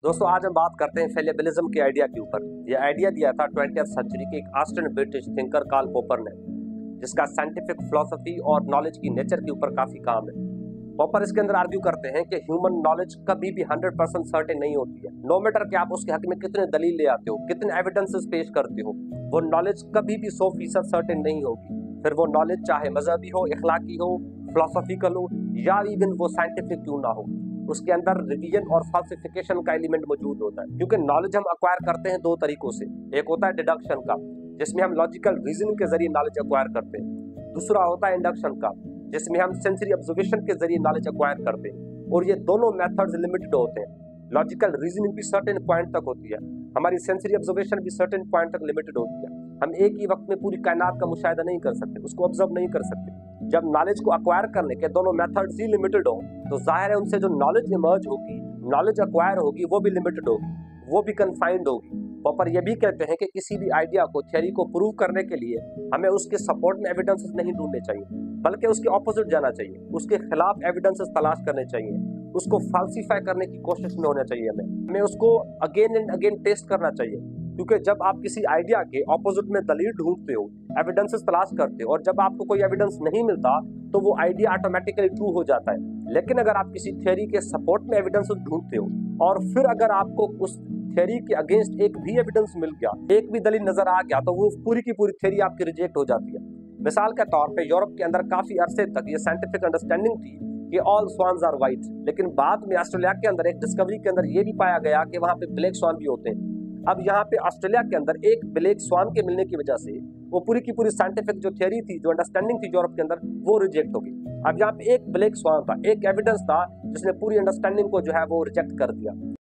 दोस्तों आज हम बात करते हैं फेलिबिलिज्म के आइडिया के ऊपर। ये आइडिया दिया था 20th सेंचुरी के एक Austrian British thinker Karl Popper ने, जिसका साइंटिफिक फिलॉसफी और नॉलेज की नेचर के ऊपर काफी काम है। पॉपर इसके अंदर आर्ग्यू करते हैं कि ह्यूमन नॉलेज कभी भी 100% सर्टेन नहीं होती है। नो मैटर कि आप उसके हक में कितने दलील ले आते हो, कितने एविडेंसेस पेश करते हो, वो नॉलेज कभी भी 100% सर्टेन नहीं होगी। फिर वो नॉलेज चाहे मजहबी हो, इखलाकी हो, फिलोसॉफिकल हो या इवन वो साइंटिफिक क्यों ना हो, उसके अंदर रिवीजन और फाल्सिफिकेशन का एलिमेंट मौजूद होता है। क्योंकि नॉलेज हम अक्वायर करते हैं दो तरीकों से। एक होता है डिडक्शन का, जिसमें हम लॉजिकल रीजनिंग के जरिए नॉलेज अक्वायर करते हैं। दूसरा होता है इंडक्शन का, जिसमें हम सेंसरी ऑब्जर्वेशन के जरिए नॉलेज अक्वायर करते हैं। और ये दोनों मेथड्स लिमिटेड होते हैं। लॉजिकल रीजनिंग भी सर्टेन पॉइंट तक होती है, हमारी सेंसरी ऑब्जर्वेशन भी सर्टेन पॉइंट तक लिमिटेड होती है। हम एक ही वक्त में पूरी कायनात का मुशाहिदा नहीं कर सकते, उसको ऑब्जर्व नहीं कर सकते। जब नॉलेज को अक्वायर करने के दोनों मेथड्स ही लिमिटेड हो, तो जाहिर है उनसे जो नॉलेज इमर्ज होगी, नॉलेज अक्वायर होगी, वो भी लिमिटेड होगी, वो भी कन्फाइंड होगी। पॉपर ये भी कहते हैं कि किसी भी आइडिया को, थ्योरी को प्रूव करने के लिए हमें उसके सपोर्ट में एविडेंसेस नहीं ढूंढने चाहिए, बल्कि उसके ऑपोजिट जाना चाहिए, उसके खिलाफ एविडेंसेस तलाश करने चाहिए, उसको फाल्सिफाई करने की कोशिश में होना चाहिए। हमें उसको अगेन एंड अगेन टेस्ट करना चाहिए। क्योंकि जब आप किसी आइडिया के ऑपोजिट में दलील ढूंढते हो, एविडेंसेस तलाश करते हो, और जब आपको कोई एविडेंस नहीं मिलता तो वो आइडिया ऑटोमेटिकली ट्रू हो जाता है। लेकिन अगर आप किसी थ्योरी के सपोर्ट में एविडेंसेस ढूंढते हो और फिर अगर आपको उस थ्योरी के अगेंस्ट एक भी एविडेंस मिल गया, एक भी दलील नजर आ गया, तो वो पूरी की पूरी थ्योरी आपकी रिजेक्ट हो जाती है। मिसाल के तौर पे यूरोप के अंदर काफी अरसे तक ये साइंटिफिक अंडरस्टैंडिंग थी कि ऑल स्वान्स आर वाइट, लेकिन बाद में ऑस्ट्रेलिया के अंदर एक डिस्कवरी के अंदर ये भी पाया गया कि वहां पे ब्लैक स्वान भी होते हैं। अब यहाँ पे ऑस्ट्रेलिया के अंदर एक ब्लैक स्वान के मिलने की वजह से वो पूरी की पूरी साइंटिफिक जो थ्योरी थी, जो अंडरस्टैंडिंग थी यूरोप के अंदर, वो रिजेक्ट हो गई। अब यहाँ पे एक ब्लैक स्वान था, एक एविडेंस था जिसने पूरी अंडरस्टैंडिंग को जो है वो रिजेक्ट कर दिया।